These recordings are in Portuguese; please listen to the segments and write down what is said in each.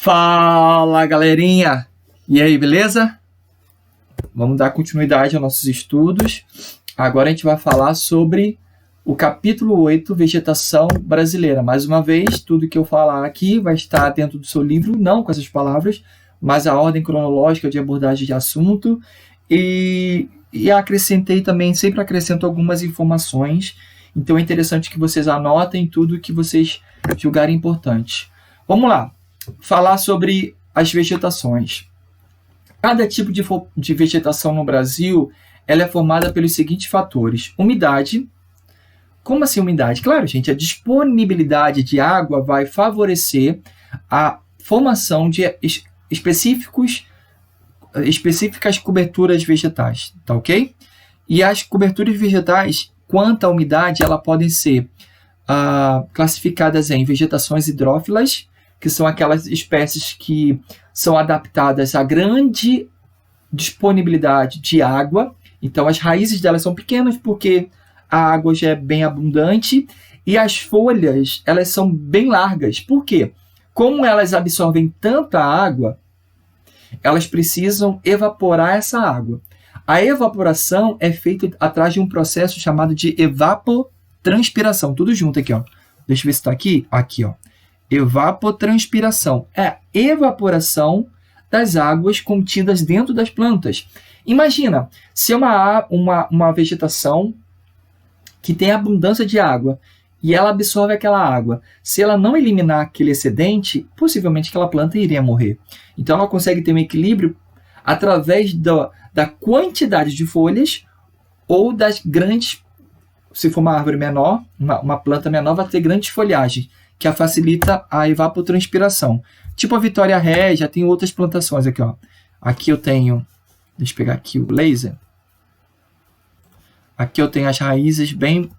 Fala, galerinha! E aí, beleza? Vamos dar continuidade aos nossos estudos. Agora a gente vai falar sobre o capítulo 8, Vegetação Brasileira. Mais uma vez, tudo que eu falar aqui vai estar dentro do seu livro, não com essas palavras, mas a ordem cronológica de abordagem de assunto. E acrescentei também, sempre acrescento algumas informações. Então é interessante que vocês anotem tudo que vocês julgarem importante. Vamos lá, falar sobre as vegetações. Cada tipo de vegetação no Brasil ela é formada pelos seguintes fatores. Umidade. Como assim umidade? Claro, gente, a disponibilidade de água vai favorecer a formação de específicas coberturas vegetais, tá ok? E as coberturas vegetais, quanto à umidade, elas podem ser classificadas em vegetações hidrófilas, que são aquelas espécies que são adaptadas a grande disponibilidade de água. Então, as raízes delas são pequenas porque a água já é bem abundante e as folhas elas são bem largas. Por quê? Como elas absorvem tanta água, elas precisam evaporar essa água. A evaporação é feita atrás de um processo chamado de evapotranspiração. Tudo junto aqui, ó. Deixa eu ver se está aqui. Aqui, ó. Evapotranspiração. É a evaporação das águas contidas dentro das plantas. Imagina, se é uma vegetação que tem abundância de água e ela absorve aquela água. Se ela não eliminar aquele excedente, possivelmente aquela planta iria morrer. Então, ela consegue ter um equilíbrio através da quantidade de folhas ou das grandes... Se for uma árvore menor, uma planta menor, vai ter grandes folhagens, que facilita a evapotranspiração. Tipo a Vitória Régia, tem outras plantações aqui, ó. Aqui eu tenho... Deixa eu pegar aqui o laser. Aqui eu tenho as raízes bem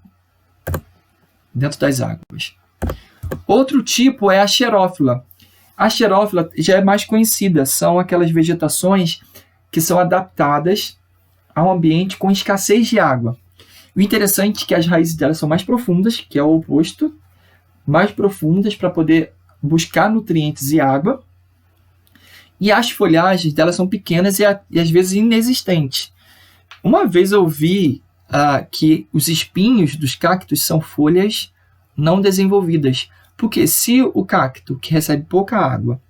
dentro das águas. Outro tipo é a xerófila. A xerófila já é mais conhecida. São aquelas vegetações que são adaptadas a um ambiente com escassez de água. O interessante é que as raízes delas são mais profundas, que é o oposto. Mais profundas para poder buscar nutrientes e água. E as folhagens delas são pequenas e às vezes inexistentes. Uma vez eu vi que os espinhos dos cactos são folhas não desenvolvidas. Porque se o cacto, que recebe pouca água,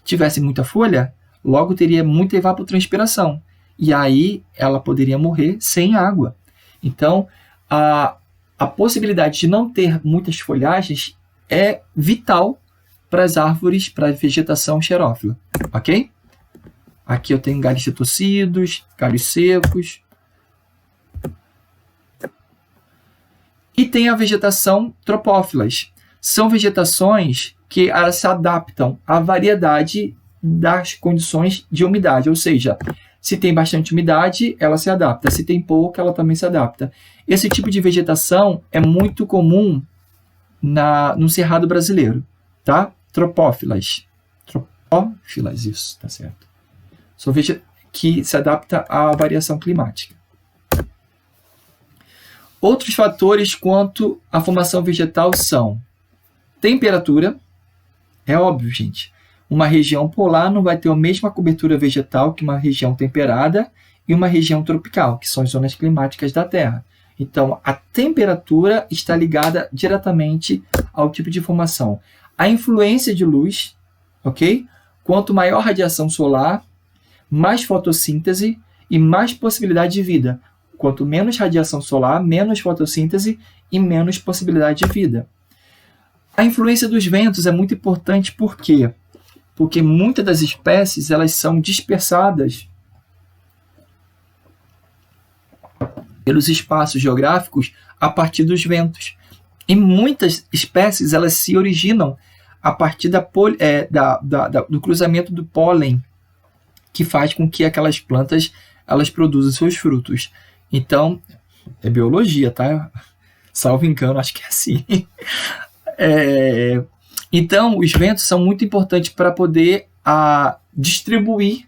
tivesse muita folha, logo teria muita evapotranspiração. E aí ela poderia morrer sem água. Então, a possibilidade de não ter muitas folhagens é vital para as árvores, para a vegetação xerófila. Ok? Aqui eu tenho galhos retorcidos, galhos secos. E tem a vegetação tropófilas. São vegetações que elas se adaptam à variedade das condições de umidade. Ou seja, se tem bastante umidade, ela se adapta. Se tem pouca, ela também se adapta. Esse tipo de vegetação é muito comum no Cerrado brasileiro. Tá? Tropófilas. Tropófilas, isso, tá certo. São vegetações que se adaptam à variação climática. Outros fatores quanto à formação vegetal são temperatura. É óbvio, gente. Uma região polar não vai ter a mesma cobertura vegetal que uma região temperada e uma região tropical, que são as zonas climáticas da Terra. Então, a temperatura está ligada diretamente ao tipo de formação. A influência de luz, ok? Quanto maior a radiação solar, mais fotossíntese e mais possibilidade de vida. Quanto menos radiação solar, menos fotossíntese e menos possibilidade de vida. A influência dos ventos é muito importante, por quê? Porque muitas das espécies elas são dispersadas pelos espaços geográficos a partir dos ventos. E muitas espécies elas se originam a partir do cruzamento do pólen, que faz com que aquelas plantas elas produzam seus frutos. Então, é biologia, tá? Salvo engano, acho que é assim. Então, os ventos são muito importantes para poder distribuir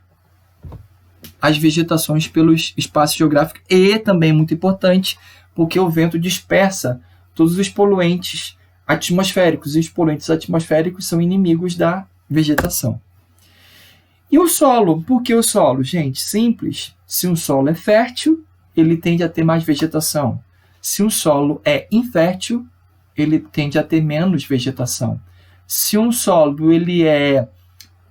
as vegetações pelos espaços geográficos e também muito importante porque o vento dispersa todos os poluentes atmosféricos e os poluentes atmosféricos são inimigos da vegetação. E o solo? Por que o solo? Gente, simples. Se um solo é fértil, ele tende a ter mais vegetação. Se um solo é infértil, ele tende a ter menos vegetação. Se um solo ele é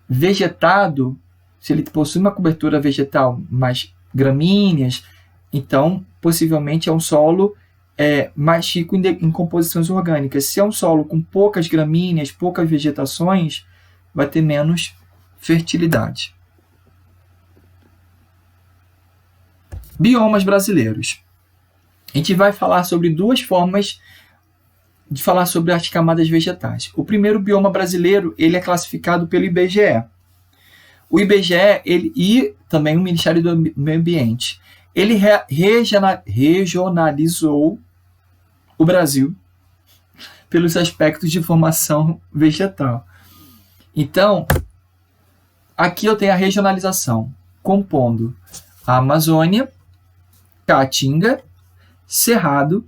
vegetado, se ele possui uma cobertura vegetal mais gramíneas, então possivelmente é um solo mais rico em composições orgânicas. Se é um solo com poucas gramíneas, poucas vegetações, vai ter menos fertilidade. Biomas brasileiros. A gente vai falar sobre duas formas de falar sobre as camadas vegetais. O primeiro bioma brasileiro, ele é classificado pelo IBGE. O IBGE e também o Ministério do Meio Ambiente, ele regionalizou o Brasil pelos aspectos de formação vegetal. Então, aqui eu tenho a regionalização, compondo a Amazônia, Caatinga, Cerrado,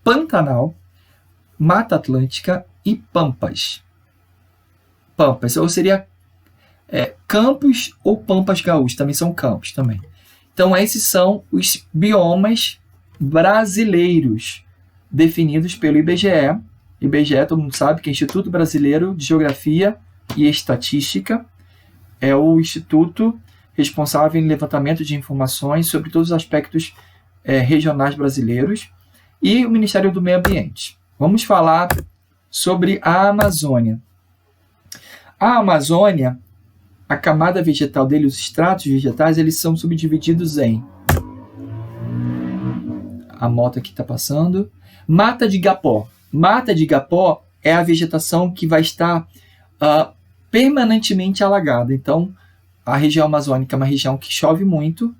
Pantanal, Mata Atlântica e Pampas. Pampas, ou seria campos ou pampas gaúchos, também são campos também. Então, esses são os biomas brasileiros definidos pelo IBGE. IBGE, todo mundo sabe que é o Instituto Brasileiro de Geografia e Estatística. É o instituto responsável em levantamento de informações sobre todos os aspectos regionais brasileiros. E o Ministério do Meio Ambiente. Vamos falar sobre a Amazônia. A Amazônia, a camada vegetal dele, os estratos vegetais, eles são subdivididos em... A moto aqui está passando. Mata de Igapó. Mata de Igapó é a vegetação que vai estar permanentemente alagada. Então, a região amazônica é uma região que chove muito,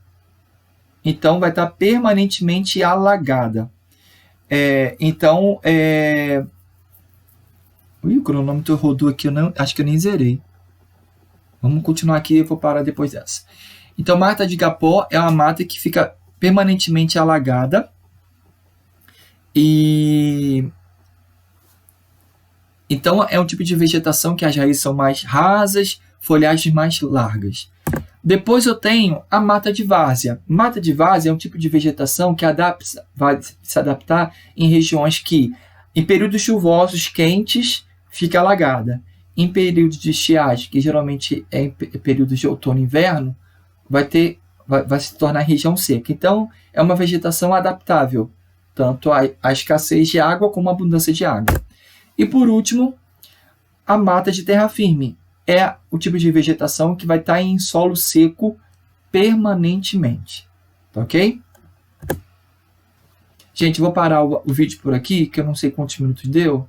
então vai estar permanentemente alagada. O cronômetro rodou aqui, acho que eu nem zerei. Vamos continuar aqui, eu vou parar depois dessa. Então, mata de Igapó é uma mata que fica permanentemente alagada. Então, é um tipo de vegetação que as raízes são mais rasas, folhagens mais largas. Depois eu tenho a mata de várzea. Mata de várzea é um tipo de vegetação que vai se adaptar em regiões que, em períodos chuvosos quentes, fica alagada. Em períodos de estiagem, que geralmente é em períodos de outono e inverno, vai se tornar região seca. Então, é uma vegetação adaptável, tanto à escassez de água como à abundância de água. E por último, a mata de terra firme. É o tipo de vegetação que vai estar em solo seco permanentemente. Tá ok? Gente, vou parar o vídeo por aqui, que eu não sei quantos minutos deu.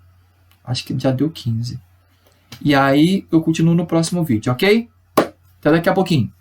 Acho que já deu 15. E aí eu continuo no próximo vídeo, ok? Até daqui a pouquinho.